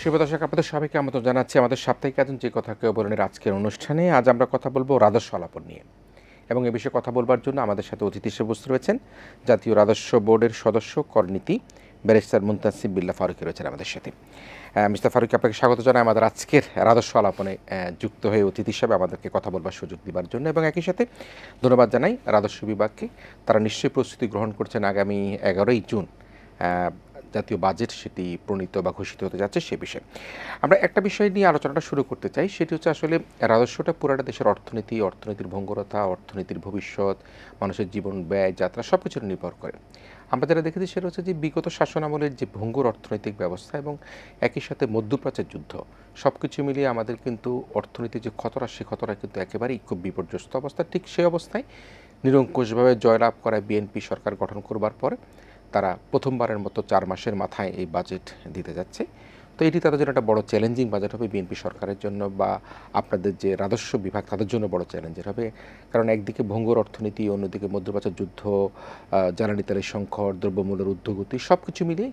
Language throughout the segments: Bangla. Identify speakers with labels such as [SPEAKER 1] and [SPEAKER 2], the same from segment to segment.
[SPEAKER 1] শুভ দর্শক, আপনাদের সবাইকে আমন্ত্রণ জানাচ্ছি আমাদের সাপ্তাহিক আয়োজন যে কথা কেউ বলেনের আজকের অনুষ্ঠানে। আজ আমরা কথা বলবো রাজস্ব আলাপন নিয়ে, এবং এ বিষয়ে কথা বলবার জন্য আমাদের সাথে অতিথি হিসেবে উপস্থিত রয়েছেন জাতীয় রাজস্ব বোর্ডের সদস্য করনীতি ব্যারিস্টার মুনতাসিব বিল্লাহ ফারুকী রয়েছেন আমাদের সাথে। মিস্টার ফারুকী, আপনাকে স্বাগত জানাই আমাদের আজকের রাজস্ব আলাপনে যুক্ত হয়ে অতিথি হিসাবে আমাদেরকে কথা বলবার সুযোগ দেওয়ার জন্য, এবং একই সাথে ধন্যবাদ জানাই রাজস্ব বিভাগকে। তারা নিশ্চয়ই প্রস্তুতি গ্রহণ করছেন আগামী 11ই জুন জাতীয় বাজেট সেটি প্রণীত বা ঘোষিত হতে যাচ্ছে সে বিষয়ে। আমরা একটা বিষয় নিয়ে আলোচনাটা শুরু করতে চাই, সেটি হচ্ছে আসলে রাজস্বটা পুরাটা দেশের অর্থনীতির ভঙ্গুরতা, অর্থনীতির ভবিষ্যৎ, মানুষের জীবন ব্যয় যাত্রা সব কিছুর নির্ভর করে। আমরা যেটা দেখেছি সেটা হচ্ছে যে বিগত শাসনামলের যে ভঙ্গুর অর্থনৈতিক ব্যবস্থা এবং একই সাথে মধ্যপ্রাচ্যের যুদ্ধ সব কিছু মিলিয়ে আমাদের কিন্তু অর্থনীতির যে খতরা, সে খতরা কিন্তু একেবারেই খুব বিপর্যস্ত অবস্থা। ঠিক সেই অবস্থায় নিরঙ্কুশভাবে জয়লাভ করায় বিএনপি সরকার গঠন করবার পরে তারা প্রথমবারের মতো 4 মাসের মাথায় এই বাজেট দিতে যাচ্ছে। তো এটি তাদের জন্য একটা বড় চ্যালেঞ্জিং বাজেট হবে বিএনপি সরকারের জন্য, বা আপনাদের যে রাজস্ব বিভাগ তাদের জন্য বড় চ্যালেঞ্জের হবে। কারণ একদিকে ভঙ্গুর অর্থনীতি, অন্যদিকে মধ্যপ্রাচ্যের যুদ্ধ, জ্বালানি তেলের সংকট, দ্রব্যমূল্যের ঊর্ধ্বগতি সব কিছু মিলিয়ে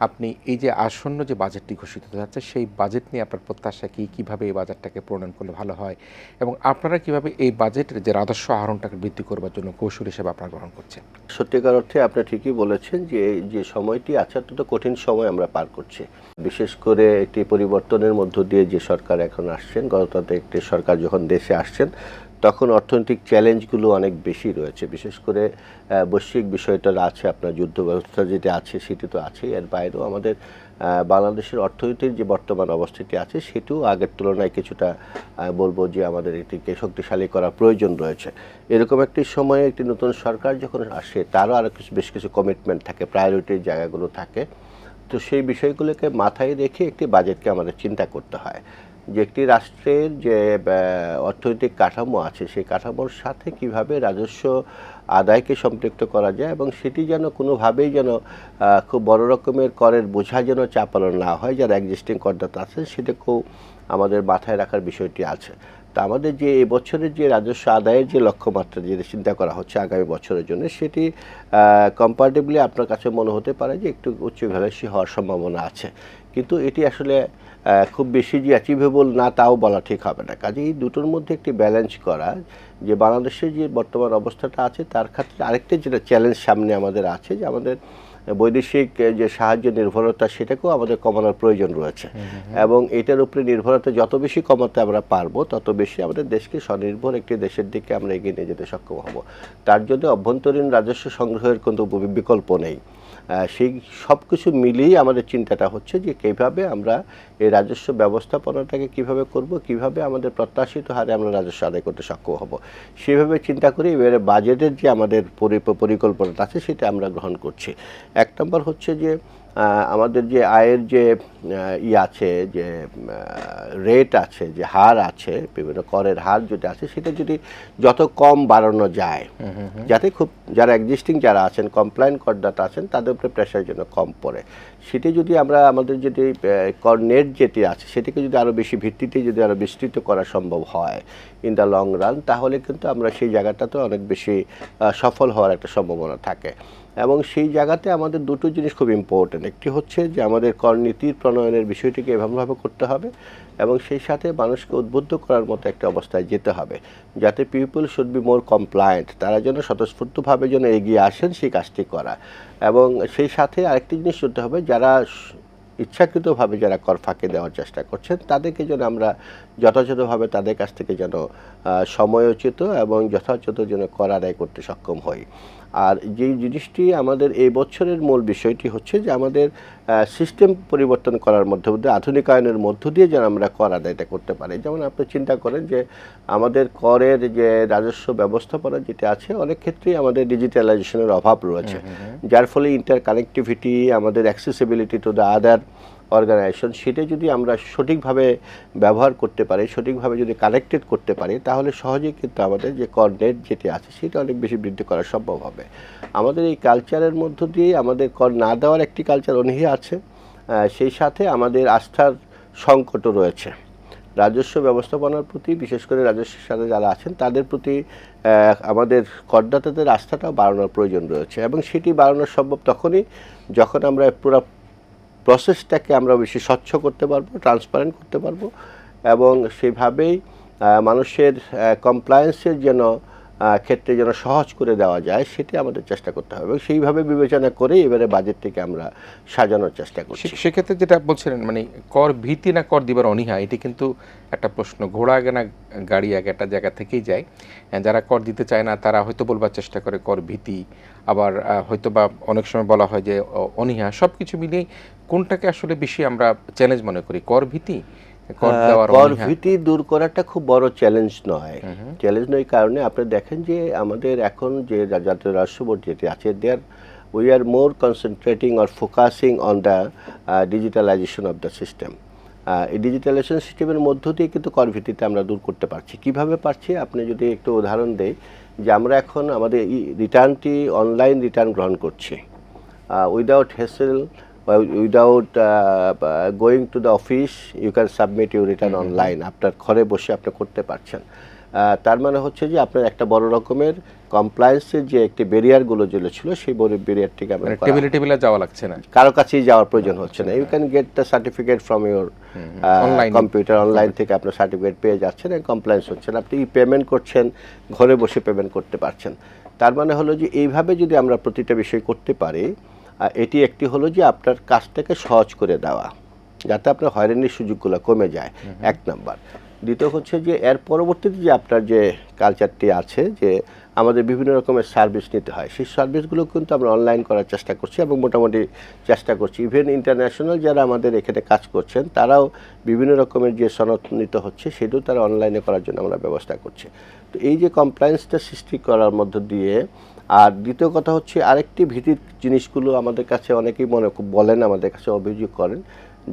[SPEAKER 1] আপনি এই যে আসন্ন যে বাজেটটি ঘোষিত হতে যাচ্ছে সেই বাজেট নিয়ে আপনার প্রত্যাশা কী, কীভাবে এই বাজেটটাকে প্রণয়ন করলে ভালো হয়, এবং আপনারা কীভাবে এই বাজেটের যে রাজস্ব আহরণটাকে বৃদ্ধি করবার জন্য কৌশল হিসেবে আপনারা গ্রহণ করছেন?
[SPEAKER 2] সত্যিকার অর্থে আপনি ঠিকই বলেছেন যে যে সময়টি আছে অত্যন্ত কঠিন সময় আমরা পার করছি। বিশেষ করে একটি পরিবর্তনের মধ্য দিয়ে যে সরকার এখন আসছেন, গণতান্ত্রিক একটি সরকার যখন দেশে আসছেন, তখন অর্থনৈতিক চ্যালেঞ্জগুলো অনেক বেশি রয়েছে। বিশেষ করে বৈশ্বিক বিষয়টা আছে, আপনার যুদ্ধ ব্যবস্থা যেটা আছে সেটি তো আছেই, এর বাইরেও আমাদের বাংলাদেশের অর্থনীতির যে বর্তমান অবস্থাটি আছে সেটিও আগের তুলনায় কিছুটা বলবো যে আমাদের এটিকে শক্তিশালী করার প্রয়োজন রয়েছে। এরকম একটি সময়ে একটি নতুন সরকার যখন আসে তারও আরও বেশ কিছু কমিটমেন্ট থাকে, প্রায়োরিটির জায়গাগুলো থাকে। তো সেই বিষয়গুলোকে মাথায় রেখে একটি বাজেটকে আমাদের চিন্তা করতে হয় যে একটি রাষ্ট্রের যে অর্থনৈতিক কাঠামো আছে সেই কাঠামোর সাথে কিভাবে রাজস্ব আদায়কে সম্পৃক্ত করা যায়, এবং সেটি যেন কোনোভাবেই যেন খুব বড় রকমের করের বোঝা যেন চাপানো না হয় যারা এক্সিস্টিং করদাতা আছে, সেটাকেও আমাদের মাথায় রাখার বিষয়টি আছে। তো আমাদের যে এবছরের যে রাজস্ব আদায়ের যে লক্ষ্যমাত্রা যেটা চিন্তা করা হচ্ছে আগামী বছরের জন্য, সেটি কম্পারেটিভলি আপনার কাছে মনে হতে পারে যে একটু উচ্চ ভ্যালুয়েশন হওয়ার সম্ভাবনা আছে, কিন্তু এটি আসলে খুব বেশি যে অ্যাচিভেবল না তাও বলা ঠিক হবে না। কাজেই এই দুটোর মধ্যে একটি ব্যালেন্স করা, যে বাংলাদেশের যে বর্তমান অবস্থাটা আছে তার ক্ষেত্রে আরেকটা যেটা চ্যালেঞ্জ সামনে আমাদের আছে, যে আমাদের বৈদেশিক যে সাহায্য নির্ভরতা সেটাকেও আমাদের কমানোর প্রয়োজন রয়েছে, এবং এটার উপরে নির্ভরতা যত বেশি কমাতে আমরা পারবো তত বেশি আমাদের দেশকে স্বনির্ভর একটি দেশের দিকে আমরা এগিয়ে নিয়ে যেতে সক্ষম হব। তার জন্য অভ্যন্তরীণ রাজস্ব সংগ্রহের কোনো বিকল্প নেই। সেই সব কিছু মিলিয়েই আমাদের চিন্তাটা হচ্ছে যে কীভাবে আমরা এই রাজস্ব ব্যবস্থাপনাটাকে কিভাবে করব, কিভাবে আমাদের প্রত্যাশিত হারে আমরা রাজস্ব আদায় করতে সক্ষম হব, সেভাবে চিন্তা করে এবারে বাজেটের যে আমাদের পরিকল্পনাটা আছে সেটা আমরা গ্রহণ করছি। এক নম্বর হচ্ছে যে আমাদের যে আয়ের যে আছে, যে রেট আছে, যে হার আছে, বিভিন্ন করের হার যেটা আছে সেটা যদি যত কম বাড়ানো যায়, যাতে খুব যারা এক্সিস্টিং যারা আছেন কমপ্লায়েন্ট করদাতা আছেন তাদের উপরে প্রেশার যেন কম পড়ে, সেটি যদি আমরা আমাদের যদি কর নেট যেটি আছে সেটিকে যদি আরও বেশি ভিত্তিতে যদি আরও বিস্তৃত করা সম্ভব হয় ইন দ্য লং রান, তাহলে কিন্তু আমরা সেই জায়গাটাতে অনেক বেশি সফল হওয়ার একটা সম্ভাবনা থাকে। এবং সেই জায়গাতে আমাদের দুটো জিনিস খুব ইম্পর্টেন্ট। একটি হচ্ছে যে আমাদের কর নীতির প্রণয়নের বিষয়টিকে এভাবেভাবে করতে হবে, এবং সেই সাথে মানুষকে উদ্বুদ্ধ করার মতো একটা অবস্থায় যেতে হবে যাতে people should be more compliant, তারা যেন স্বতঃস্ফূর্তভাবে যেন এগিয়ে আসেন সেই কাজটি করা। এবং সেই সাথে আরেকটি জিনিস করতে হবে, যারা ইচ্ছাকৃতভাবে যারা কর ফাঁকি দেওয়ার চেষ্টা করছেন তাদেরকে যেন আমরা যথাযথভাবে তাদের কাছ থেকে যেন সময়োচিত এবং যথাযথ যেন কর আদায় করতে সক্ষম হই। আর যেই জিনিসটি আমাদের এই বছরের মূল বিষয়টি হচ্ছে যে আমাদের সিস্টেম পরিবর্তন করার মধ্যে আধুনিকায়নের মধ্য দিয়ে যেন আমরা কর আদায়টা করতে পারি। যেমন আপনি চিন্তা করেন যে আমাদের করের যে রাজস্ব ব্যবস্থাপনা যেটা আছে অনেক ক্ষেত্রেই আমাদের ডিজিটালাইজেশনের অভাব রয়েছে, যার ফলে ইন্টার কানেক্টিভিটি, আমাদের accessibility to the other organisation, সেটা যদি আমরা সঠিকভাবে ব্যবহার করতে পারি, সঠিকভাবে যদি কানেক্টেড করতে পারি, তাহলে সহজেই কিন্তু আমাদের যে কর নেট যেটি আছে সেটা অনেক বেশি বৃদ্ধি করা সম্ভব হবে। আমাদের এই কালচারের মধ্য দিয়ে আমাদের কর না দেওয়ার একটি কালচার অনীহা আছে, সেই সাথে আমাদের আস্থার সংকটও রয়েছে রাজস্ব ব্যবস্থাপনার প্রতি, বিশেষ করে রাজস্বের সাথে যারা আছেন তাদের প্রতি আমাদের করদাতাদের আস্থাটাও বাড়ানোর প্রয়োজন রয়েছে, এবং সেটি বাড়ানো সম্ভব তখনই যখন আমরা পুরো প্রসেসটাকে আমরা বেশি স্বচ্ছ করতে পারবো, ট্রান্সপারেন্ট করতে পারবো, এবং সেইভাবেই মানুষের কমপ্লায়েন্সের যেন ক্ষেত্রে যেন সহজ করে দেওয়া যায়, সেটি আমাদের চেষ্টা করতে হবে। এবং সেইভাবে বিবেচনা করে এবারে বাজেটটিকে আমরা সাজানোর চেষ্টা করছি।
[SPEAKER 1] সেক্ষেত্রে যেটা বলছিলেন মানে কর ভীতি না কর দিবার অনীহা, এটি কিন্তু একটা প্রশ্ন। ঘোড়া আগে না গাড়ি আগে, একটা জায়গা থেকেই যায়। যারা কর দিতে চায় না তারা হয়তো বলবার চেষ্টা করে কর ভীতি, আবার হয়তো বা অনেক সময় বলা হয় যে অনীহা। সব কিছু মিলিয়ে কোনটাকে আসলে বেশি আমরা চ্যালেঞ্জ মনে করি, কর ভীতি, কর দেওয়ার
[SPEAKER 2] কর
[SPEAKER 1] অনীহা?
[SPEAKER 2] ভীতি দূর করাটা খুব বড় চ্যালেঞ্জ নয়। চ্যালেঞ্জ নয় কারণে আপনি দেখেন যে আমাদের এখন যে জাতীয় রাজস্ব বোর্ড যেটি আছে, we are more concentrating or focusing on the digitalization of the system. এই ডিজিটালাইজেশন সিস্টেমের মধ্য দিয়ে কিন্তু কর ভীতিটা আমরা দূর করতে পারছি। কিভাবে পারছি, আপনি যদি একটু উদাহরণ দেই, যে আমরা এখন আমাদের রিটার্নটি অনলাইন রিটার্ন গ্রহণ করছি, without hassle, without going to the office, you can submit your return online. আপনার ঘরে বসে আপনি করতে পারছেন। তার মানে হচ্ছে যে আপনার একটা বড় রকমের কমপ্লায়েন্সের যে একটি ব্যারিয়ারগুলো যেগুলো ছিল, সেই বড় ব্যারিয়ারটিকে আমরা
[SPEAKER 1] টেবিলে যাওয়া লাগছে না,
[SPEAKER 2] কারো কাছেই যাওয়ার প্রয়োজন হচ্ছে না। You can get the certificate from your computer, online থেকে আপনার সার্টিফিকেট পেয়ে যাচ্ছেন, এবং কমপ্লায়েন্স হচ্ছেন। আপনি পেমেন্ট করছেন, ঘরে বসে পেমেন্ট করতে পারছেন। তার মানে হলো যে এইভাবে যদি আমরা প্রতিটা বিষয় করতে পারি, এটি একটি হলো যে আপনার কাজটাকে সহজ করে দেওয়া, যাতে আপনার হয়রানির সুযোগগুলো কমে যায়, এক নাম্বার। দ্বিতীয় হচ্ছে যে এর পরবর্তীতে যে আপনার যে কালচারটি আছে, যে আমাদের বিভিন্ন রকমের সার্ভিস নিতে হয়, সেই সার্ভিসগুলো কিন্তু আমরা অনলাইন করার চেষ্টা করছি, এবং মোটামুটি চেষ্টা করছি। ইভেন ইন্টারন্যাশনাল যারা আমাদের এখানে কাজ করছেন, তারাও বিভিন্ন রকমের যে সনদ নিতে হচ্ছে, সেটাও তারা অনলাইনে করার জন্য আমরা ব্যবস্থা করছি। তো এই যে কমপ্লায়েন্সটা সৃষ্টি করার মধ্য দিয়ে, আর দ্বিতীয় কথা হচ্ছে আরেকটি ভীতির জিনিসগুলো আমাদের কাছে অনেকেই বলেন, আমাদের কাছে অভিযোগ করেন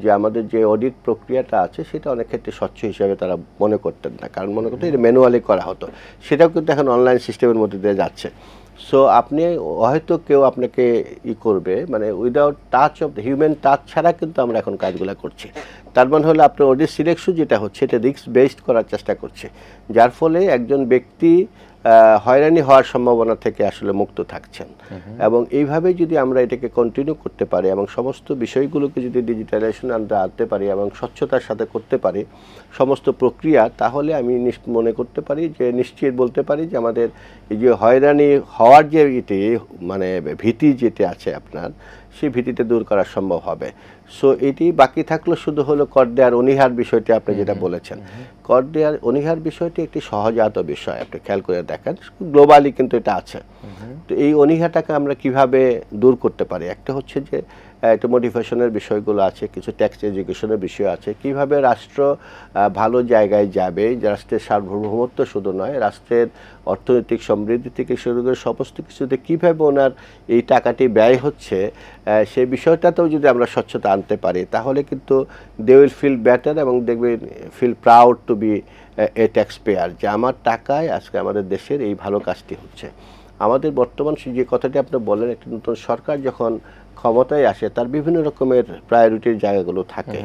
[SPEAKER 2] যে আমাদের যে অডিট প্রক্রিয়াটা আছে, সেটা অনেক ক্ষেত্রে স্বচ্ছ হিসাবে তারা মনে করতেন না, কারণ মনে করতেন এটা ম্যানুয়ালি করা হতো। সেটাও কিন্তু এখন অনলাইন সিস্টেমের মধ্যে দিয়ে যাচ্ছে। সো আপনি হয়তো কেউ আপনাকে করবে, মানে without touch of the human touch ছাড়া কিন্তু আমরা এখন কাজগুলো করছি। তার মানে হলো আপনার অডিট সিলেকশন যেটা হচ্ছে, এটা রিস্ক বেসড করার চেষ্টা করছে, যার ফলে একজন ব্যক্তি হয়রানি হওয়ার সম্ভাবনা থেকে আসলে মুক্ত থাকছেন। এবং এইভাবে যদি আমরা এটাকে কন্টিনিউ করতে পারি, এবং সমস্ত বিষয়গুলোকে যদি ডিজিটালাইজেশন আনতে পারি, এবং স্বচ্ছতার সাথে করতে পারি সমস্ত প্রক্রিয়া, তাহলে আমি মনে করতে পারি যে, নিশ্চিত বলতে পারি যে আমাদের এই যে হয়রানি হওয়ার যে মানে ভীতি যেটা আছে আপনার, সেই ভীতিটা দূর করা সম্ভব হবে। সো এটি বাকি থাকলো শুধু হলো কর দেওয়ার অনীহার বিষয়টি, আপনি যেটা বলেছেন। কর দেওয়ার অনীহার বিষয়টি একটি সহজাত বিষয়, আপনি খেয়াল করে দেখেন, গ্লোবালি কিন্তু এটা আছে। তো এই অনীহাটাকে আমরা কিভাবে দূর করতে পারি, একটা হচ্ছে যে একটা মোটিভেশনের বিষয়গুলো আছে, কিছু ট্যাক্স এডুকেশনের বিষয় আছে, কিভাবে রাষ্ট্র ভালো জায়গায় যাবে, রাষ্ট্রের সার্বভৌমত্ব শুধু নয়, রাষ্ট্রের অর্থনৈতিক সমৃদ্ধি থেকে শুরু করে সমস্ত কিছুতে কীভাবে ওনার এই টাকাটি ব্যয় হচ্ছে, সেই বিষয়টাতেও যদি আমরা স্বচ্ছতা আনতে পারি, তাহলে কিন্তু দে উইল ফিল বেটার, এবং দেখবেন feel proud to be a tax payer, যে আমার টাকায় আজকে আমাদের দেশের এই ভালো কাজটি হচ্ছে। আমাদের বর্তমান যে কথাটি আপনি বলেন, একটি নতুন সরকার যখন ক্ষমতায় আসে, তার বিভিন্ন রকমের প্রায়োরিটির জায়গাগুলো থাকে,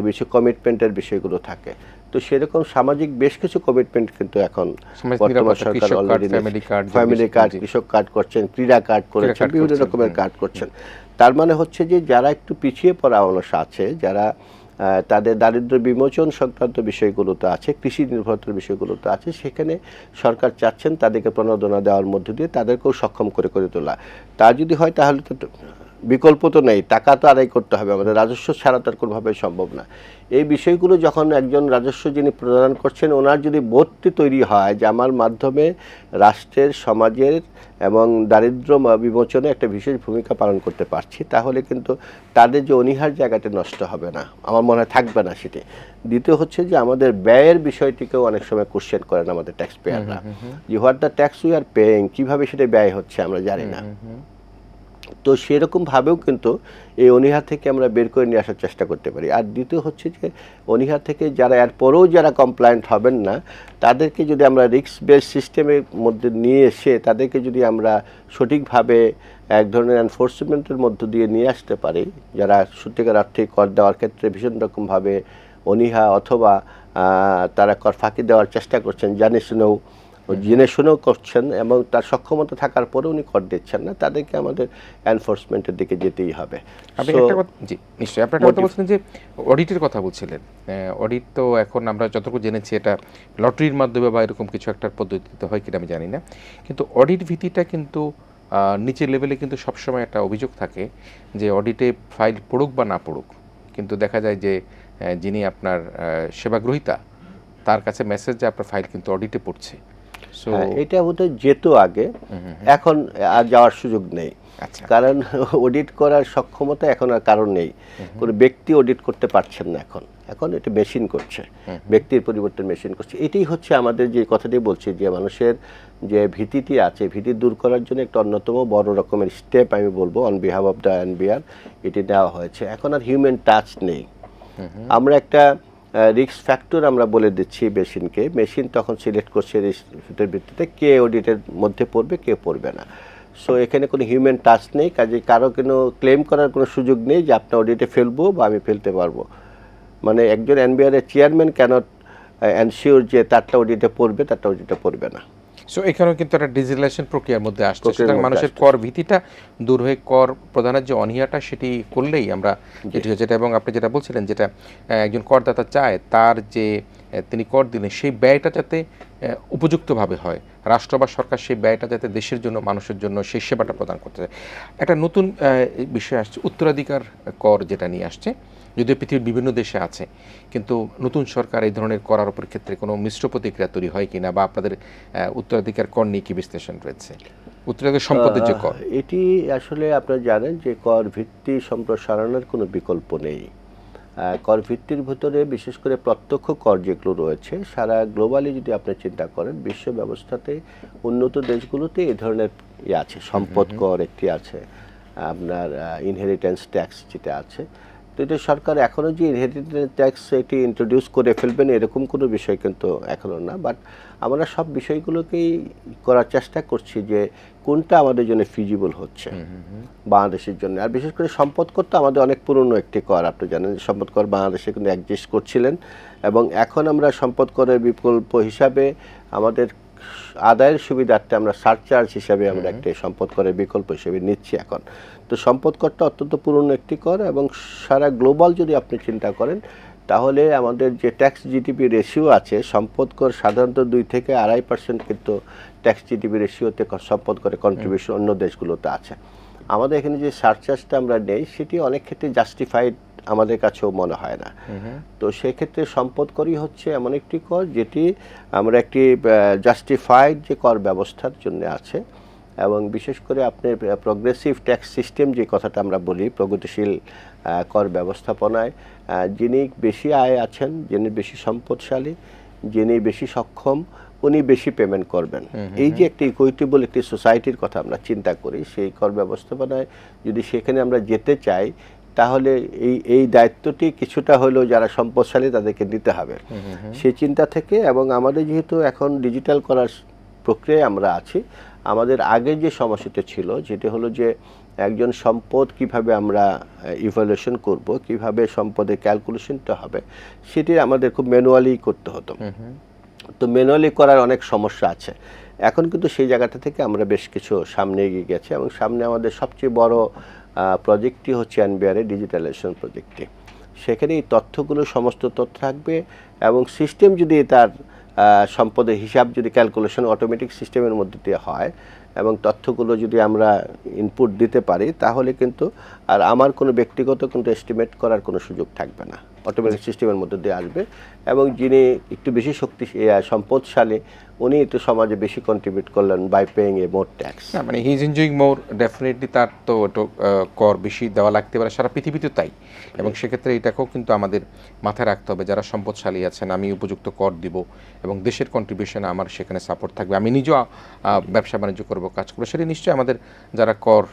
[SPEAKER 2] বেশি কমিটমেন্টের বিষয়গুলো থাকে। তো সেরকম সামাজিক বেশ কিছু কমিটমেন্ট কিন্তু এখন বর্তমান সরকার অলরেডি, ফ্যামিলি কার্ড, কৃষক কার্ড করছেন, ক্রীড়া কার্ড করেছেন, বিভিন্ন রকমের কার্ড করছেন। তার মানে হচ্ছে যে যারা একটু পিছিয়ে পড়া মানুষ আছে, যারা তাদের দারিদ্র্য বিমোচন সংক্রান্ত বিষয়গুলোতে আছে, কৃষি নির্ভরতার বিষয়গুলোতে আছে, সেখানে সরকার চাচ্ছেন তাদেরকে প্রণোদনা দেওয়ার মধ্য দিয়ে তাদেরকেও সক্ষম করে তোলা। তা যদি হয়, তাহলে তো বিকল্প তো নেই, টাকা তো আদায় করতে হবে, আমাদের রাজস্ব ছাড়া তার কোনোভাবেই সম্ভব না। এই বিষয়গুলো যখন একজন রাজস্ব যিনি প্রদান করছেন, ওনার যদি বোধটি তৈরি হয় যে আমার মাধ্যমে রাষ্ট্রের, সমাজের এবং দারিদ্র্য বিমোচনে একটা বিশেষ ভূমিকা পালন করতে পারছি, তাহলে কিন্তু তাদের যে অনীহার জায়গাটা নষ্ট হবে না, আমার মনে হয় থাকবে না সেটি। দ্বিতীয় হচ্ছে যে আমাদের ব্যয়ের বিষয়টিকেও অনেক সময় কোশ্চেন করেন আমাদের ট্যাক্স পেয়াররা, যে what the tax we are paying, কীভাবে সেটা ব্যয় হচ্ছে আমরা জানি না। তো সেরকমভাবেও কিন্তু এই অনীহা থেকে আমরা বের করে নিয়ে আসার চেষ্টা করতে পারি। আর দ্বিতীয় হচ্ছে যে অনীহা থেকে যারা এরপরেও যারা কমপ্লায়েন্ট হবেন না, তাদেরকে যদি আমরা রিস্ক বেস সিস্টেমের মধ্যে নিয়ে এসে তাদেরকে যদি আমরা সঠিকভাবে এক ধরনের এনফোর্সমেন্টের মধ্য দিয়ে নিয়ে আসতে পারি, যারা সত্যিকার অর্থে কর দেওয়ার ক্ষেত্রে ভীষণ রকমভাবে অনীহা অথবা তারা কর ফাঁকি দেওয়ার চেষ্টা করছেন, জানি শুনেও জেনে শুনেও করছেন এবং তার সক্ষমতা থাকার পরে উনি কর দিচ্ছেন না, তাদেরকে আমাদের এনফোর্সমেন্টের দিকে যেতেই হবে।
[SPEAKER 1] আপনি
[SPEAKER 2] So,
[SPEAKER 1] একটা কথা, জি নিশ্চয়ই, আপনি একটা কথা বলছিলেন যে অডিটের কথা বলছিলেন। অডিট তো এখন আমরা যতটুকু জেনেছি এটা লটারির মাধ্যমে বা এরকম কিছু একটা পদ্ধতিতে হয় কিনা আমি জানি না, কিন্তু অডিট ভীতিটা কিন্তু নিচের লেভেলে কিন্তু সবসময় একটা অভিযোগ থাকে যে অডিটে ফাইল পড়ুক বা না পড়ুক, কিন্তু দেখা যায় যে যিনি আপনার সেবাগ্রহীতা তার কাছে মেসেজ যে আপনার ফাইল কিন্তু অডিটে পড়ছে। সো
[SPEAKER 2] হ্যাঁ, এটা বোধহয় যেত আগে, এখন আর যাওয়ার সুযোগ নেই।
[SPEAKER 1] আচ্ছা,
[SPEAKER 2] কারণ অডিট করার সক্ষমতা এখন আর কারণ নেই, কোনো ব্যক্তি অডিট করতে পারছেন না এখন, এখন এটা মেশিন করছে, ব্যক্তির পরিবর্তন মেশিন করছে। এটাই হচ্ছে আমাদের যে কথাটি বলছি যে মানুষের যে ভীতিটি আছে, ভীতি দূর করার জন্য একটা অন্যতম বড় রকমের স্টেপ আমি বলবো on behalf of the NBR এটি নেওয়া হয়েছে। এখন আর হিউম্যান টাচ নেই। আমরা একটা রিস্ক ফ্যাক্টর আমরা বলে দিচ্ছি মেশিনকে, মেশিন তখন সিলেক্ট করছে রিস্কের ভিত্তিতে কে অডিটের মধ্যে পড়বে কে পড়বে না। সো এখানে কোনো হিউম্যান টাচ নেই, কাজে কারো কোনো ক্লেম করার কোনো সুযোগ নেই যে আপনার অডিটে ফেলবো বা আমি ফেলতে পারবো। মানে একজন এনবিআর এর চেয়ারম্যান ক্যানট এনশিওর যে তারটা অডিটে পড়বে তারটা অডিটে পড়বে না।
[SPEAKER 1] সো এখানেও কিন্তু একটা ডিজিটালাইজেশন প্রক্রিয়ার মধ্যে আসছে,
[SPEAKER 2] প্রক্রিয়ার
[SPEAKER 1] সুতরাং
[SPEAKER 2] মধ্যে
[SPEAKER 1] মানুষের
[SPEAKER 2] আসছে।
[SPEAKER 1] কর ভীতিটা দূর হয়ে কর প্রদানের যে অনীহাটা সেটি করলেই আমরা যেটি হচ্ছে এটা। এবং আপনি যেটা বলছিলেন যেটা একজন করদাতা চায় তার যে তিনি কর দিলেন সেই ব্যয়টা যাতে উপযুক্তভাবে হয়, রাষ্ট্র বা সরকার সেই ব্যয়টা যাতে দেশের জন্য মানুষের জন্য সেই সেবাটা প্রদান করতে চায়। একটা নতুন বিষয় আসছে উত্তরাধিকার কর, যেটা নিয়ে আসছে, যদিও পৃথিবীর বিভিন্ন দেশে আছে, কিন্তু নতুন সরকার এই ধরনের করার উপর ক্ষেত্রে কোনো মিশ্র প্রতিক্রিয়া তৈরি হয় কিনা, বা আপনাদের উত্তরাধিকার কর নিয়ে কি বিশ্লেষণ রয়েছে, উত্তরাধিকার সম্পদের যে কর?
[SPEAKER 2] এটি আসলে আপনারা জানেন যে কর ভিত্তি সম্প্রসারণের কোনো বিকল্প নেই। কর ভিত্তির ভিতরে বিশেষ করে প্রত্যক্ষ কর যেগুলো রয়েছে সারা গ্লোবালি যদি আপনি চিন্তা করেন, বিশ্ব ব্যবস্থাতে উন্নত দেশগুলোতে এই ধরনের আছে, সম্পদ কর একটি আছে, আপনার ইনহেরিটেন্স ট্যাক্স যেটা আছে। তো এটা সরকার এখনও যে ইনহেরিটেন্স ট্যাক্স এটি ইন্ট্রোডিউস করে ফেলবেন এরকম কোনো বিষয় কিন্তু এখনও না, বাট আমরা সব বিষয়গুলোকেই করার চেষ্টা করছি যে কোনটা আমাদের জন্য ফিজিবল হচ্ছে বাংলাদেশের জন্য। আর বিশেষ করে সম্পদ কর তো আমাদের অনেক পুরনো একটি কর, আপনি জানেন সম্পদ কর বাংলাদেশে কিন্তু এক্সিস্ট করছিলেন, এবং এখন আমরা সম্পদ করের বিকল্প হিসাবে আমাদের আদায়ের সুবিধার্থে আমরা সারচার্জ হিসাবে আমরা একটি সম্পদ করের বিকল্প হিসেবে নিচ্ছি এখন। তো সম্পদ করটা অত্যন্ত পুরনো একটি কর, এবং সারা গ্লোবাল যদি আপনি চিন্তা করেন তাহলে আমাদের যে ট্যাক্স জিডিপি রেশিও আছে, সম্পদ কর সাধারণত 2 থেকে 2.5% কিন্তু ট্যাক্স জিডিপি রেশিওতে সম্পদ করে কন্ট্রিবিউশন অন্য দেশগুলোতে আছে। আমাদের এখানে যে সারচার্জটা আমরা নেই সেটি অনেক ক্ষেত্রে জাস্টিফাইড আমাদের কাছেও মনে হয় না। তো সেক্ষেত্রে সম্পদ করই হচ্ছে এমন একটি কর যেটি আমরা একটি জাস্টিফাইড যে কর ব্যবস্থার জন্য আছে, এবং বিশেষ করে আপনার প্রগ্রেসিভ ট্যাক্স সিস্টেম যে কথাটা আমরা বলি, প্রগতিশীল কর ব্যবস্থাপনায় যিনি বেশি আয় আছেন, যিনি বেশি সম্পদশালী, যিনি বেশি সক্ষম, উনি বেশি পেমেন্ট করবেন। এই যে একটি ইকুইটেবল একটি সোসাইটির কথা আমরা চিন্তা করি, সেই কর ব্যবস্থাপনায় যদি সেখানে আমরা যেতে চাই তাহলে এই দায়িত্বটি কিছুটা হলেও যারা সম্পদশালী তাদেরকে নিতে হবে সেই চিন্তা থেকে। এবং আমাদের যেহেতু এখন ডিজিটাল করার প্রক্রিয়ায় আমরা আছি, আমাদের আগে যে সমস্যাটা ছিল যেটা হলো যে একজন সম্পদ কিভাবে আমরা ইভ্যালুয়েশন করব, কিভাবে সম্পদের ক্যালকুলেশনটা হবে, সেটি আমাদের খুব ম্যানুয়ালি করতে হতো। তো ম্যানুয়ালি করার অনেক সমস্যা আছে। এখন কিন্তু সেই জায়গাটা থেকে আমরা বেশ কিছু সামনে এগিয়ে গেছি, এবং সামনে আমাদের সবচেয়ে বড় প্রজেক্টটি হচ্ছে এনবিআরের ডিজিটালাইজেশন প্রজেক্টটি। সেখানে এই তথ্যগুলো সমস্ত তথ্য থাকবে, এবং সিস্টেম যদি তার সম্পদের হিসাব যদি ক্যালকুলেশন অটোমেটিক সিস্টেমের মধ্যে দিয়ে হয় এবং তথ্যগুলো যদি আমরা ইনপুট দিতে পারি, তাহলে কিন্তু আর আমার কোনো ব্যক্তিগত কিন্তু এস্টিমেট করার কোনো সুযোগ থাকবে না, অটোমেটিক সিস্টেমের মধ্যে দিয়ে আসবে। এবং যিনি একটু বেশি সম্পদশালী উনি একটু সমাজে বেশি কন্ট্রিবিউট করলেন by paying a more tax.
[SPEAKER 1] না মানে he is enjoying more, definitely তার তো একটু কর বেশি দেওয়া লাগতে পারে, সারা পৃথিবীতে তাই। এবং সেক্ষেত্রে এটাকেও কিন্তু আমাদের মাথায় রাখতে হবে, যারা সম্পদশালী আছেন আমি উপযুক্ত কর দিব এবং দেশের কন্ট্রিবিউশনে আমার সেখানে সাপোর্ট থাকবে, আমি নিজেও ব্যবসা বাণিজ্য করবো, কাজ করবো, সেটি নিশ্চয়ই আমাদের যারা কর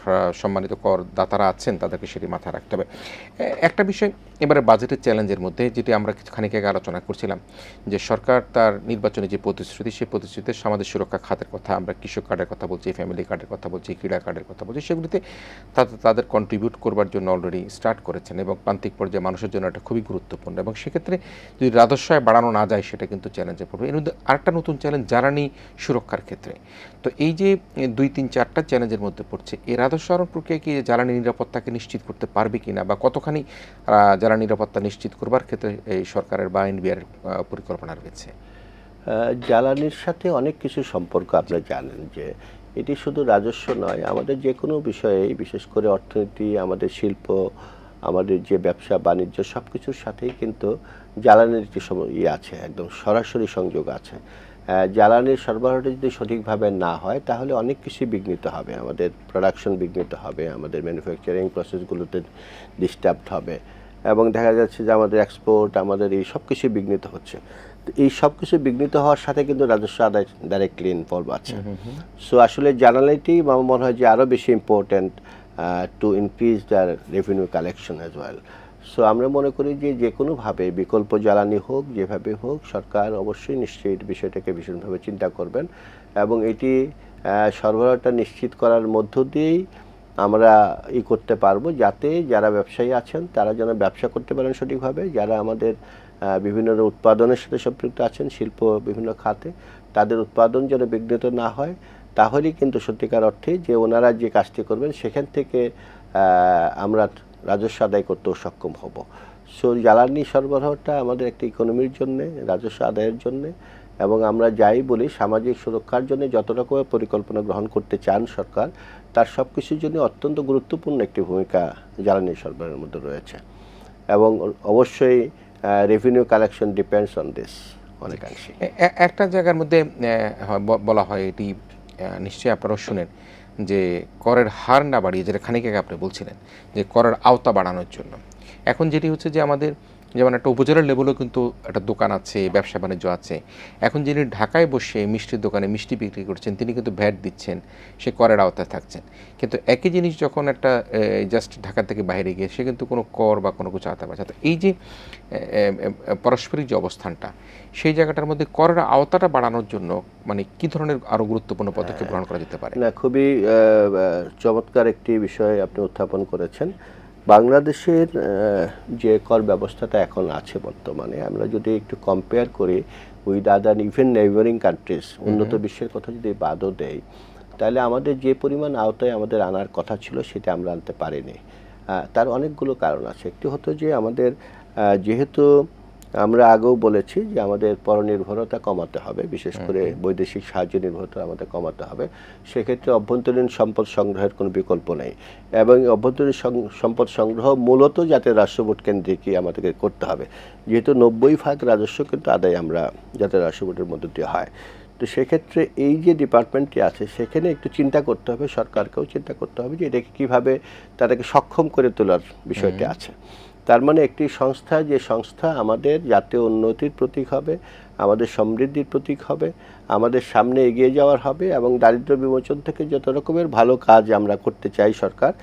[SPEAKER 1] সম্মানিত করদাতারা আছেন তাদেরকে সেটি মাথায় রাখতে হবে। একটা বিষয় এবারে বাজেটের চ্যালেঞ্জের মধ্যে যেটি আমরা খানিক আগে আলোচনা করছিলাম, যে সরকার তার নির্বাচনী যে প্রতিশ্রুতি সেই প্রতিশ্রুতি সমাজের সুরক্ষা খাতের কথা, আমরা কৃষক কার্ডের কথা বলছি, ফ্যামিলি কার্ডের কথা বলছি, ক্রীড়া কার্ডের কথা বলছি, সেগুলিতে তাদের কন্ট্রিবিউট করবার জন্য অলরেডি স্টার্ট করেছেন এবং প্রান্তিক পর্যায়ে মানুষের জন্য এটা খুবই গুরুত্বপূর্ণ এবং সেক্ষেত্রে যদি রাজস্ব আয় বাড়ানো না যায় সেটা কিন্তু চ্যালেঞ্জে পড়বে। এর মধ্যে আরেকটা নতুন চ্যালেঞ্জ জ্বালানি সুরক্ষার ক্ষেত্রে। তো এই যে 2-3-4টা চ্যালেঞ্জের মধ্যে পড়ছে, এই রাজস্ব আহরণ প্রক্রিয়া কি জ্বালানি নিরাপত্তাকে নিশ্চিত করতে পারবে কিনা বা কতখানি জ্বালানি নিরাপত্তা নিশ্চিত করবার ক্ষেত্রে এই সরকারের বা এনবিআর পরিকল্পনা রয়েছে?
[SPEAKER 2] জ্বালানির সাথে অনেক কিছু সম্পর্ক আপনারা জানেন যে এটি শুধু রাজস্ব নয়, আমাদের যে কোনো বিষয়ে, বিশেষ করে অর্থনীতি, আমাদের শিল্প, আমাদের যে ব্যবসা বাণিজ্য, সব কিছুর সাথেই কিন্তু জ্বালানির একটি আছে, একদম সরাসরি সংযোগ আছে। জ্বালানির সরবরাহটা যদি সঠিকভাবে না হয় তাহলে অনেক কিছুই বিঘ্নিত হবে, আমাদের প্রোডাকশন বিঘ্নিত হবে, আমাদের ম্যানুফ্যাকচারিং প্রসেসগুলোতে ডিস্টার্বড হবে এবং দেখা যাচ্ছে যে আমাদের এক্সপোর্ট, আমাদের এই সব কিছুই বিঘ্নিত হচ্ছে। তো এই সব কিছু বিঘ্নিত হওয়ার সাথে কিন্তু রাজস্ব আদায় ডাইরেক্টলি ইনভলভ আছে। সো আসলে জ্বালানিটি আমার মনে হয় যে আরও বেশি important to increase the revenue collection as well. So আমরা মনে করি যে যে কোনোভাবে বিকল্প জ্বালানি হোক, যেভাবে হোক, সরকার অবশ্যই নিশ্চয়ই এই বিষয়টাকে ভীষণভাবে চিন্তা করবেন এবং এটি সরবরাহটা নিশ্চিত করার মধ্য দিয়েই আমরা করতে পারবো, যাতে যারা ব্যবসায়ী আছেন তারা যেন ব্যবসা করতে পারেন সঠিকভাবে, যারা আমাদের বিভিন্ন উৎপাদনের সাথে সম্পৃক্ত আছেন, শিল্প বিভিন্ন খাতে, তাদের উৎপাদন যেন বিঘ্নিত না হয়। তাহলেই কিন্তু সত্যিকার অর্থে যে ওনারা যে কাজটি করবেন সেখান থেকে আমরা রাজস্ব আদায় করতেও সক্ষম হব। সো জ্বালানি সরবরাহটা আমাদের একটা ইকোনমির জন্যে, রাজস্ব আদায়ের জন্যে, এবং আমরা যাই বলি সামাজিক সুরক্ষার জন্য যত রকমের পরিকল্পনা গ্রহণ করতে চান সরকার, তার সব কিছুর জন্য অত্যন্ত গুরুত্বপূর্ণ একটি ভূমিকা জ্বালানি সরবরাহের মধ্যে রয়েছে এবং অবশ্যই revenue collection depends on this অনেকাংশে।
[SPEAKER 1] একটা জায়গার মধ্যে বলা হয়, এটি নিশ্চয়ই আপনারাও শুনেন, যে করের হার না বাড়িয়ে, যেটা খানিক আগে আপনি বলছিলেন যে করের আওতা বাড়ানোর জন্য। এখন যেটি হচ্ছে যে আমাদের যেমন একটা উপজেলার লেভেলেও কিন্তু একটা দোকান আছে, ব্যবসা বাণিজ্য আছে। এখন যিনি ঢাকায় বসে মিষ্টির দোকানে মিষ্টি বিক্রি করছেন তিনি কিন্তু ভ্যাট দিচ্ছেন, সে করের আওতায় থাকছেন। কিন্তু একই জিনিস যখন একটা জাস্ট ঢাকা থেকে বাইরে গিয়ে সে কিন্তু কোনো কর বা কোনো কিছু আওতা পাচ্ছে। তো এই যে পারস্পরিক যে অবস্থানটা, সেই জায়গাটার মধ্যে করের আওতাটা বাড়ানোর জন্য মানে কী ধরনের আরও গুরুত্বপূর্ণ পদক্ষেপ গ্রহণ করা যেতে পারে?
[SPEAKER 2] না, খুবই চমৎকার একটি বিষয় আপনি উত্থাপন করেছেন। বাংলাদেশের যে কর ব্যবস্থাটা এখন আছে বর্তমানে, আমরা যদি একটু কম্পেয়ার করি with other even neighbouring countries, উন্নত বিশ্বের কথা যদি বাদও দেয়, তাহলে আমাদের যে পরিমাণ আওতায় আমাদের আনার কথা ছিল সেটা আমরা আনতে পারিনি। তার অনেকগুলো কারণ আছে। একটি হতো যে আমাদের যেহেতু আমরা আগেও বলেছি যে আমাদের পরনির্ভরতা কমাতে হবে, বিশেষ করে বৈদেশিক সাহায্য নির্ভরতা আমাদের কমাতে হবে। সেক্ষেত্রে অভ্যন্তরীণ সম্পদ সংগ্রহের কোনো বিকল্প নেই এবং অভ্যন্তরীণ সম্পদ সংগ্রহ মূলত যাতে রাষ্ট্র বোর্ড কেন্দ্রিকই আমাদেরকে করতে হবে, যেহেতু 90% রাজস্ব কিন্তু আদায় আমরা যাতে রাষ্ট্র বোর্ডের মধ্য দিয়ে হয়। তো সেক্ষেত্রে এই যে ডিপার্টমেন্টটি আছে সেখানে একটু চিন্তা করতে হবে, সরকারকেও চিন্তা করতে হবে যে এটাকে কীভাবে তাদেরকে সক্ষম করে তোলার বিষয়টি আছে। তার মানে একটি সংস্থা, যে সংস্থা আমাদের জাতীয় উন্নতির প্রতীক হবে, আমাদের সমৃদ্ধির প্রতীক হবে, আমাদের সামনে এগিয়ে যাওয়ার হবে এবং দারিদ্র্য বিমোচন থেকে যত রকমের ভালো কাজ আমরা করতে চাই সরকার,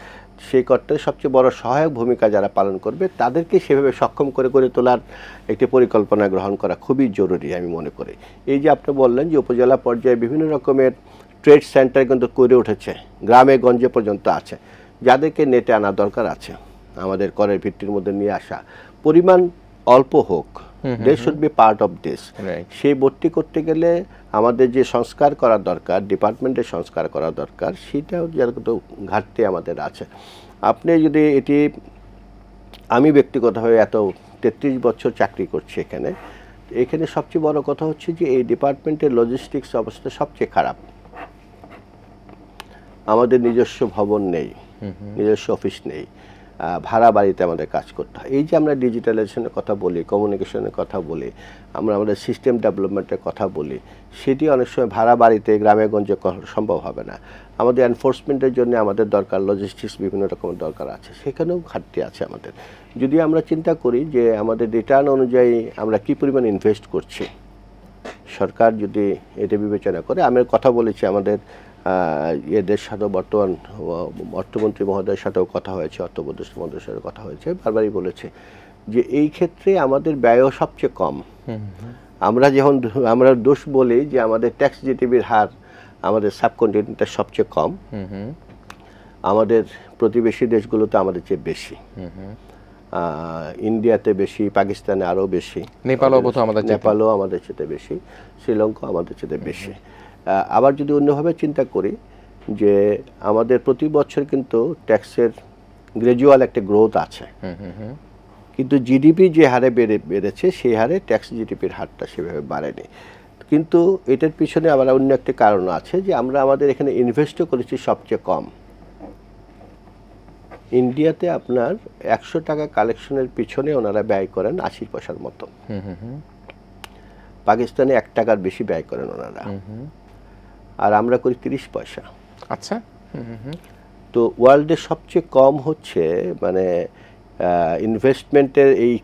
[SPEAKER 2] সেই কর্তার সবচেয়ে বড় সহায়ক ভূমিকা যারা পালন করবে তাদেরকে সেভাবে সক্ষম করে তোলার একটি পরিকল্পনা গ্রহণ করা খুবই জরুরি আমি মনে করি। এই যে আপনি বললেন যে উপজেলা পর্যায়ে বিভিন্ন রকমের ট্রেড সেন্টার কিন্তু গড়ে উঠেছে, গ্রামে গঞ্জে পর্যন্ত আছে, যাদেরকে নেটে আনা দরকার আছে, আমাদের করের ভিত্তির মধ্যে নিয়ে আসা, পরিমাণ অল্প হোক, they should be part of this. সেই ভর্তি করতে গেলে আমাদের যে সংস্কার করা দরকার, ডিপার্টমেন্টের সংস্কার করা দরকার, সেটাও যেরকম ঘাটতি আমাদের আছে। আপনি যদি এটি, আমি ব্যক্তিগতভাবে এত 33 বছর চাকরি করছি এখানে সবচেয়ে বড় কথা হচ্ছে যে এই ডিপার্টমেন্টের লজিস্টিক্স অবস্থা সবচেয়ে খারাপ। আমাদের নিজস্ব ভবন নেই, নিজস্ব অফিস নেই, ভাড়া বাড়িতে আমাদের কাজ করতে হয়। এই যে আমরা ডিজিটালাইজেশনের কথা বলি, কমিউনিকেশনের কথা বলি, আমরা আমাদের সিস্টেম ডেভেলপমেন্টের কথা বলি, সেটি অনেক সময় ভাড়া বাড়িতে গ্রামে গঞ্জে সম্ভব হবে না। আমাদের এনফোর্সমেন্টের জন্য আমাদের দরকার লজিস্টিক্স, বিভিন্ন রকমের দরকার আছে, সেখানেও ঘাটতি আছে আমাদের। যদি আমরা চিন্তা করি যে আমাদের রিটার্ন অনুযায়ী আমরা কী পরিমাণ ইনভেস্ট করছি, সরকার যদি এটা বিবেচনা করে, আমি কথা বলেছি আমাদের এদের সাথেও বর্তমান অর্থমন্ত্রী মহোদয়ের সাথেও কথা হয়েছে, অর্থ উপদেষ্টা মহোদয়ের সাথে কথা হয়েছে, বারবারই বলেছে যে এই ক্ষেত্রে আমাদের ব্যয়ও সবচেয়ে কম। আমরা দোষ বলি যে আমাদের ট্যাক্স জিডিপির হার আমাদের সাবকন্টিনেন্টের সবচেয়ে কম, আমাদের প্রতিবেশী দেশগুলোতে আমাদের চেয়ে বেশি, ইন্ডিয়াতে বেশি, পাকিস্তানে আরও বেশি,
[SPEAKER 1] নেপালও
[SPEAKER 2] আমাদের চেয়ে বেশি, শ্রীলঙ্কা আমাদের চেয়ে বেশি। আবার যদি অন্যভাবে চিন্তা করি যে আমাদের প্রতি বছর কিন্তু ট্যাক্সের গ্র্যাজুয়াল একটা গ্রোথ আছে, কিন্তু জিডিপি যে হারে বেড়েছে সেই হারে ট্যাক্স জিডিপির হারটা সেভাবে বাড়েনি। কিন্তু এটার পিছনে আবার অন্য একটা কারণ আছে যে আমরা আমাদের এখানে ইনভেস্টও করেছি সবচেয়ে কম। ইন্ডিয়াতে আপনার 100 টাকা কালেকশনের পিছনে ওনারা ব্যয় করেন 80 পয়সার মতো, পাকিস্তানে 1 টাকার বেশি ব্যয় করেন ওনারা, আর আমরা করি 30 পয়সা।
[SPEAKER 1] আচ্ছা,
[SPEAKER 2] তো ওয়ার্ল্ডে সবচেয়ে কম হচ্ছে মানে ইনভেস্টমেন্টের এই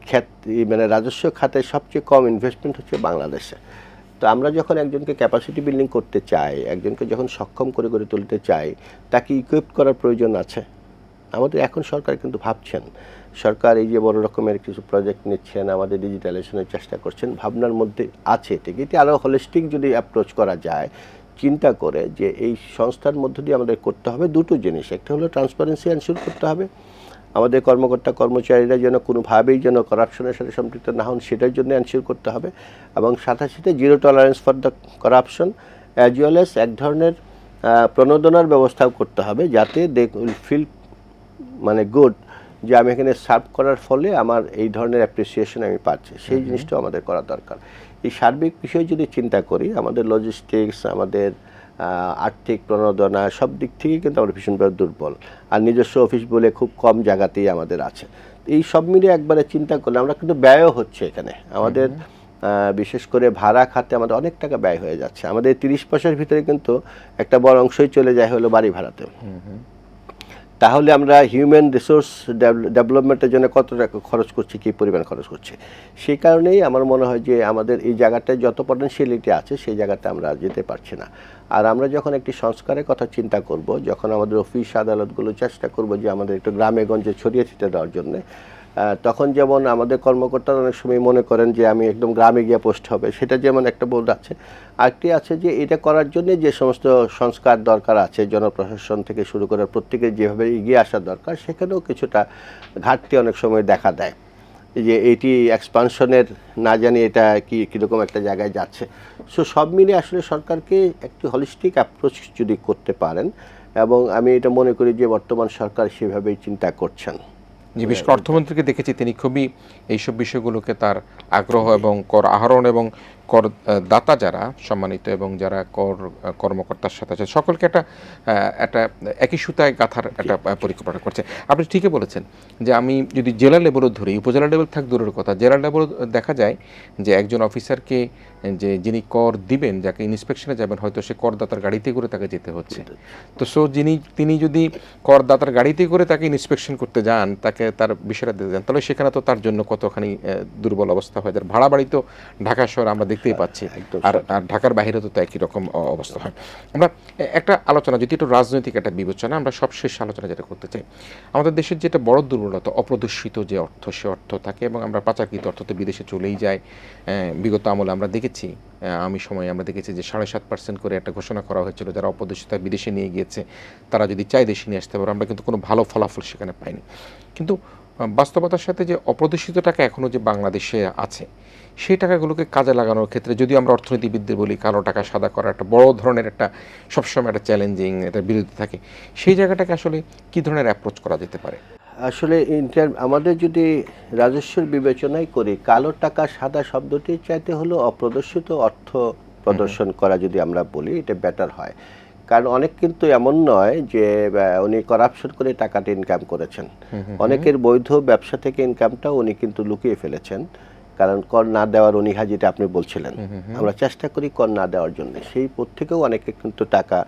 [SPEAKER 2] মানে রাজস্ব খাতে সবচেয়ে কম ইনভেস্টমেন্ট হচ্ছে বাংলাদেশে। তো আমরা যখন একজনকে ক্যাপাসিটি বিল্ডিং করতে চাই, একজনকে যখন সক্ষম করে গড়ে তুলতে চাই, তাকে ইকুইপ করার প্রয়োজন আছে। আমাদের এখন সরকার কিন্তু ভাবছেন, সরকার এই যে বড় রকমের কিছু প্রজেক্ট নিচ্ছেন, আমাদের ডিজিটালাইজেশনের চেষ্টা করছেন, ভাবনার মধ্যে আছে ঠিক। এটি আরও হলিস্টিক যদি অ্যাপ্রোচ করা যায়, চিন্তা করে যে এই সংস্থার মধ্য দিয়ে আমাদের করতে হবে দুটো জিনিস। একটা হলো ট্রান্সপারেন্সি এনশিওর করতে হবে, আমাদের কর্মকর্তা কর্মচারীরা যেন কোনোভাবেই যেন করাপশনের সাথে সম্পৃক্ত না হন সেটার জন্য এনশিওর করতে হবে, এবং সাথে সাথে zero tolerance for the corruption as well as এক ধরনের প্রণোদনার ব্যবস্থাও করতে হবে, যাতে দে উইল ফিল মানে গুড যে আমি এখানে সার্ভ করার ফলে আমার এই ধরনের অ্যাপ্রিসিয়েশন আমি পাচ্ছি, সেই জিনিসটাও আমাদের করা দরকার। এই সার্বিক বিষয় যদি চিন্তা করি, আমাদের লজিস্টিক্স, আমাদের আর্থিক প্রণোদনা সব দিক থেকেই কিন্তু আমরা ভীষণভাবে দুর্বল, আর নিজস্ব অফিস বলে খুব কম জায়গাতেই আমাদের আছে। এই সব মিলিয়ে একবারে চিন্তা করলে আমরা কিন্তু ব্যয়ও হচ্ছে এখানে, আমাদের বিশেষ করে ভাড়া খাতে আমাদের অনেক টাকা ব্যয় হয়ে যাচ্ছে। আমাদের 30 পয়সার ভিতরে কিন্তু একটা বড় অংশই চলে যায় হলো বাড়ি ভাড়াতে। তাহলে আমরা হিউম্যান রিসোর্স ডেভেলপমেন্টের জন্য কত টাকা খরচ করছি, কী পরিমাণ খরচ করছি। সেই কারণেই আমার মনে হয় যে আমাদের এই জায়গাটায় যত পটেনশিয়ালিটি আছে সেই জায়গাতে আমরা যেতে পারছি না। আর আমরা যখন একটি সংস্কারের কথা চিন্তা করব, যখন আমাদের অফিস আদালতগুলো চেষ্টা করব যে আমাদের একটু গ্রামে গঞ্জে ছড়িয়ে ছিটে দেওয়ার জন্য, তখন যেমন আমাদের কর্মকর্তারা অনেক সময় মনে করেন যে আমি একদম গ্রামে গিয়ে পোস্ট হবে, সেটা যেমন একটা বোধ আছে। আরেকটি আছে যে এটা করার জন্য যে সমস্ত সংস্কার দরকার আছে, জনপ্রশাসন থেকে শুরু করে প্রত্যেকের যেভাবে এগিয়ে আসা দরকার, সেখানেও কিছুটা ঘাটতি অনেক সময় দেখা দেয়, যে এটি এক্সপানশনের না জানি এটা কীরকম একটা জায়গায় যাচ্ছে। সো সব মিলিয়ে আসলে সরকারকে একটি হলিস্টিক অ্যাপ্রোচ যদি করতে পারেন, এবং আমি এটা মনে করি যে বর্তমান সরকার সেভাবেই চিন্তা করছেন।
[SPEAKER 1] যে বিশেষ অর্থমন্ত্রীকে দেখেছি তিনি খুবই এইসব বিষয়গুলোকে তার আগ্রহ এবং কর আহরণ এবং কর দাতা যারা সম্মানিত এবং যারা কর্মকর্তার সাথে আছে সকলকে একটা একই সুতায় গাঁথার একটা পরিকল্পনা করছে। আপনি ঠিকই বলেছেন যে আমি যদি জেলা লেভেলও ধরি, উপজেলা লেভেল থাক দূরের কথা, জেলা লেভেল দেখা যায় যে একজন অফিসারকে যে যিনি কর দিবেন, যাকে ইন্সপেকশনে যাবেন, হয়তো সে করদাতার গাড়িতে করে তাকে যেতে হচ্ছে। তো তিনি যদি করদাতার গাড়িতে করে তাকে ইন্সপেকশন করতে যান, তাকে তার বিষয়টা দিতে যান, তাহলে সেখানে তো তার জন্য কতখানি দুর্বল অবস্থা হয়ে যায়। ভাড়া বাড়ি তো ঢাকা শহরে আমরা দেখতেই পাচ্ছি, আর ঢাকার বাইরে তো একই রকম অবস্থা হয়। আমরা একটা আলোচনা, যদি একটু রাজনৈতিক একটা বিবেচনা, আমরা সবশেষ আলোচনা যেটা করতে চাই, আমাদের দেশের যেটা বড় দুর্বলতা, অপ্রদর্শিত যে অর্থ, সে অর্থ থাকে এবং আমরা পাচারকৃত অর্থ তো বিদেশে চলেই যায়। বিগত আমলে আমরা দেখেছি, আমি সময় আমরা দেখেছি যে 7.5% করে একটা ঘোষণা করা হয়েছিল, যারা অপ্রদর্শিত বিদেশে নিয়ে গিয়েছে তারা যদি চায় দেশে নিয়ে আসতে পারে। আমরা কিন্তু কোনো ভালো ফলাফল সেখানে পাইনি। কিন্তু বাস্তবতার সাথে যে অপ্রদর্শিত টাকা এখনও যে বাংলাদেশে আছে, সেই টাকাগুলোকে কাজে লাগানোর ক্ষেত্রে, যদিও আমরা অর্থনীতিবিদদের বলি কালো টাকা সাদা করা একটা বড় ধরনের একটা সবসময় একটা চ্যালেঞ্জিং, একটা বিরোধী থাকে, সেই জায়গাটাকে আসলে কী ধরনের অ্যাপ্রোচ করা যেতে পারে?
[SPEAKER 2] আসলে আমাদের যদি রাজস্বের বিবেচনাই করি, কালো টাকা সাদা শব্দটির চাইতে হলো অপ্রদর্শিত অর্থ প্রদর্শন করা যদি আমরা বলি, এটা বেটার হয়। কারণ অনেক কিন্তু এমন নয় যে উনি করাপশন করে টাকাটা ইনকাম করেছেন, অনেকের বৈধ ব্যবসা থেকে ইনকামটাও উনি কিন্তু লুকিয়ে ফেলেছেন। কারণ কর না দেওয়ার অনীহা, যেটা আপনি বলছিলেন, আমরা চেষ্টা করি কর না দেওয়ার জন্য, সেই পথ থেকেও অনেকে কিন্তু টাকা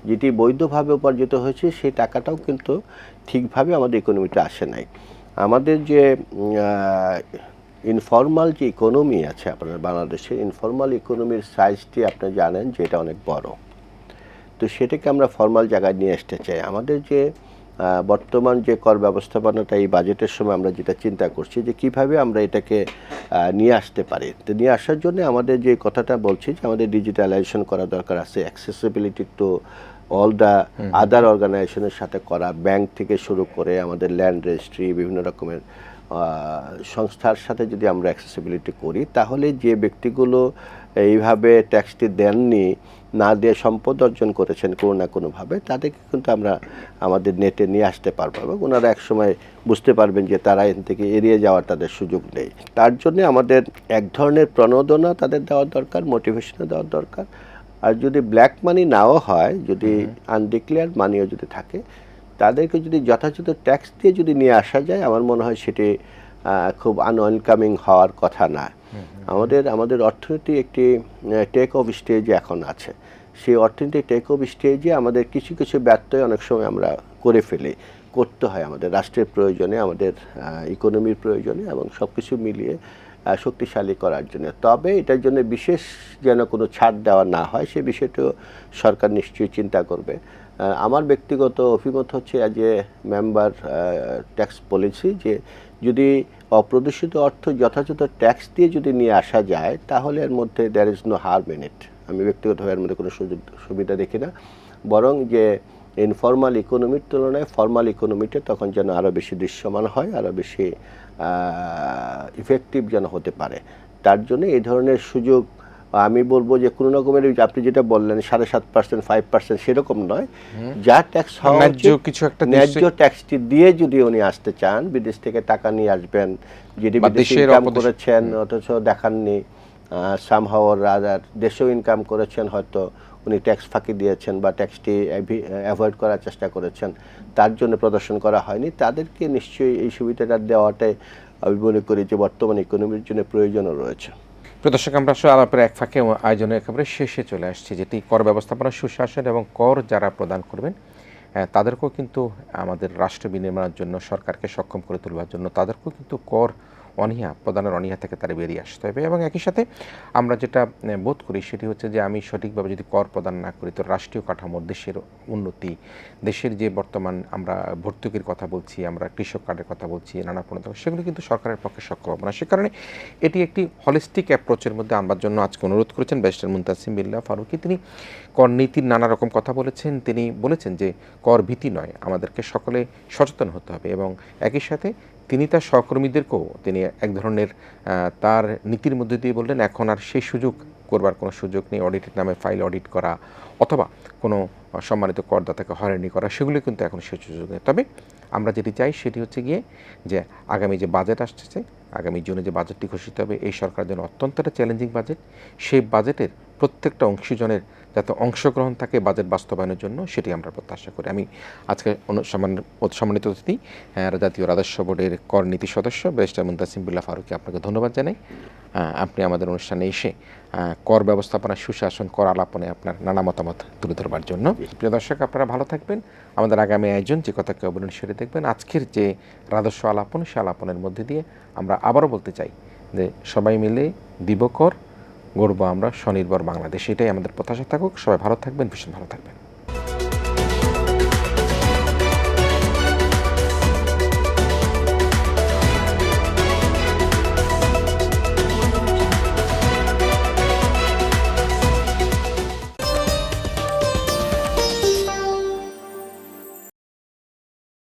[SPEAKER 2] যেটি বৈধভাবে উপার্জিত হয়েছে সেই টাকাটাও কিন্তু ঠিকভাবে আমাদের ইকোনমিতে আসে নাই। আমাদের যে ইনফর্মাল যে ইকোনমি আছে আপনার বাংলাদেশে, ইনফর্মাল ইকোনমির সাইজটি আপনি জানেন যে এটা অনেক বড়। তো সেটাকে আমরা ফর্মাল জায়গায় নিয়ে আসতে চাই। আমাদের যে বর্তমান যে কর ব্যবস্থাপনাটা এই বাজেটের সময় আমরা যেটা চিন্তা করছি যে কিভাবে আমরা এটাকে নিয়ে আসতে পারি। তো নিয়ে আসার জন্য আমাদের যে কথাটা বলছি যে আমাদের ডিজিটালাইজেশন করা দরকার আছে, accessibility to all the other অর্গানাইজেশনের সাথে করা, ব্যাংক থেকে শুরু করে আমাদের ল্যান্ড রেজিস্ট্রি বিভিন্ন রকমের সংস্থার সাথে যদি আমরা অ্যাক্সেসিবিলিটি করি, তাহলে যে ব্যক্তিগুলো এইভাবে ট্যাক্সটি দেননি, না দিয়ে সম্পদ অর্জন করেছেন কোনো না কোনোভাবে, তাদেরকে কিন্তু আমরা আমাদের নেটে নিয়ে আসতে পারবো এবং ওনারা একসময় বুঝতে পারবেন যে তারা এখান থেকে এড়িয়ে যাওয়ার তাদের সুযোগ নেই। তার জন্য আমাদের এক ধরনের প্রণোদনা তাদের দেওয়ার দরকার, মোটিভেশনও দেওয়ার দরকার। আর যদি ব্ল্যাক মানি নাও হয়, যদি আনডিক্লেয়ার্ড মানিও যদি থাকে, তাদেরকে যদি যথাযথ ট্যাক্স দিয়ে যদি নিয়ে আসা যায়, আমার মনে হয় সেটি খুব আনওয়েলকামিং হওয়ার কথা না। আমাদের অর্থনীতি একটি টেক অফ স্টেজে এখন আছে। সেই অর্থনীতি টেক অফ স্টেজে আমাদের কিছু কিছু ব্যত্যয় অনেক সময় আমরা করে ফেলি, করতে হয় আমাদের রাষ্ট্রের প্রয়োজনে, আমাদের ইকোনমির প্রয়োজনে এবং সব কিছু মিলিয়ে শক্তিশালী করার জন্য। তবে এটার জন্য বিশেষ যেন কোনো ছাড় দেওয়া না হয়, সে বিষয়টিও সরকার নিশ্চয়ই চিন্তা করবে। আমার ব্যক্তিগত অভিমত হচ্ছে as a member tax policy, যে যদি অপ্রদর্শিত অর্থ যথাযথ ট্যাক্স দিয়ে যদি নিয়ে আসা যায়, তাহলে এর মধ্যে there is no harm in it. আমি ব্যক্তিগতভাবে এর মধ্যে কোনো সুবিধা দেখি না, বরং যে ইনফর্মাল ইকোনমির তুলনায় ফর্মাল ইকোনমিতে তখন যেন আরও বেশি দৃশ্যমান হয়, আরও বেশি ইফেক্টিভ যেন হতে পারে। তার জন্য এই ধরনের সুযোগ আমি বলবো যে কোনো রকমের, আপনি যেটা বললেন 7.5%, 5% সেরকম নয়, যা ট্যাক্স হওয়া উচিত
[SPEAKER 1] কিছু একটা
[SPEAKER 2] ন্যায্য ট্যাক্সটি দিয়ে যদি উনি আসতে চান, বিদেশ থেকে টাকা নিয়ে আসবেন, যদি বিদেশে ইনকাম করেছেন অথচ দেখাননি, সামহাও রাদার দেশেও ইনকাম করেছেন, হয়তো উনি ট্যাক্স ফাঁকি দিয়েছেন বা ট্যাক্সটি অ্যাভয়েড করার চেষ্টা করেছেন, তার জন্য প্রদর্শন করা হয়নি, তাদেরকে নিশ্চয়ই এই সুবিধাটা দেওয়াটাই আমি মনে করি যে বর্তমান ইকোনমির জন্য প্রয়োজনও রয়েছে।
[SPEAKER 1] প্রদর্শক, আমরা আসলে আলাপের এক ফাঁকে আয়োজনের একেবারে শেষে চলে আসছি, যেটি কর ব্যবস্থাপনা সুশাসন এবং কর যারা প্রদান করবেন তাদেরকেও কিন্তু আমাদের রাষ্ট্র বিনির্মাণের জন্য, সরকারকে সক্ষম করে তোলবার জন্য তাদেরকেও কিন্তু কর প্রদানের অনীহা থেকে তারা বেরিয়ে আসতে হবে। এবং একই সাথে আমরা যেটা বোধ করি সেটি হচ্ছে যে আমি সঠিকভাবে যদি কর প্রদান না করি, তো রাষ্ট্রীয় কাঠামোর, দেশের উন্নতি, দেশের যে বর্তমান আমরা ভর্তুকির কথা বলছি, আমরা কৃষক কার্ডের কথা বলছি, নানা প্রণোদনা, সেগুলো কিন্তু সরকারের পক্ষে সক্ষম হবে না। সে কারণে এটি একটি হলিস্টিক অ্যাপ্রোচের মধ্যে আনবার জন্য আজকে অনুরোধ করেছেন ব্যারিস্টার মুনতাসিম বিল্লাহ ফারুকী। তিনি কর নীতির নানা রকম কথা বলেছেন। তিনি বলেছেন যে কর ভীতি নয়, আমাদেরকে সকলে সচেতন হতে হবে। এবং একই সাথে তিনি তার সহকর্মীদেরকেও তিনি এক ধরনের তার নীতির মধ্যে দিয়ে বললেন, এখন আর সেই সুযোগ করবার কোনো সুযোগ নেই, অডিটের নামে ফাইল অডিট করা অথবা কোনো সম্মানিত করদাতাকে হয়রানি করা, সেগুলো কিন্তু এখন সেই সুযোগ নেই। তবে আমরা যেটি চাই সেটি হচ্ছে গিয়ে যে আগামী যে বাজেট আসছে, আগামী জুনে যে বাজেটটি ঘোষিত হবে, এই সরকারের জন্য অত্যন্ত একটা চ্যালেঞ্জিং বাজেট। সেই বাজেটের প্রত্যেকটা অংশীজনের যাতে অংশগ্রহণ থাকে বাজেট বাস্তবায়নের জন্য, সেটি আমরা প্রত্যাশা করি। আমি আজকে সম্মানিত অতিথি জাতীয় রাজস্ব বোর্ডের কর নীতি সদস্য ব্যারিস্টার মুনতাসিম বিল্লাহ ফারুকী, আপনাকে ধন্যবাদ জানাই। আপনি আমাদের অনুষ্ঠানে এসে কর ব্যবস্থাপনা সুশাসন, কর আলাপনে আপনার নানা মতামত তুলে ধরবার জন্য। প্রিয় দর্শক, আপনারা ভালো থাকবেন। আমাদের আগামী আয়োজন যে কথা কেউ বলেন সেটি দেখবেন। আজকের যে রাজস্ব আলাপন, সে আলাপনের মধ্যে দিয়ে আমরা আবারও বলতে চাই যে সবাই মিলে দিব কর, গড়ব আমরা স্বনির্ভর বাংলাদেশ। এটাই আমাদের প্রত্যাশা থাকুক। সবাই ভালো থাকবেন, ভীষণ ভালো থাকবেন।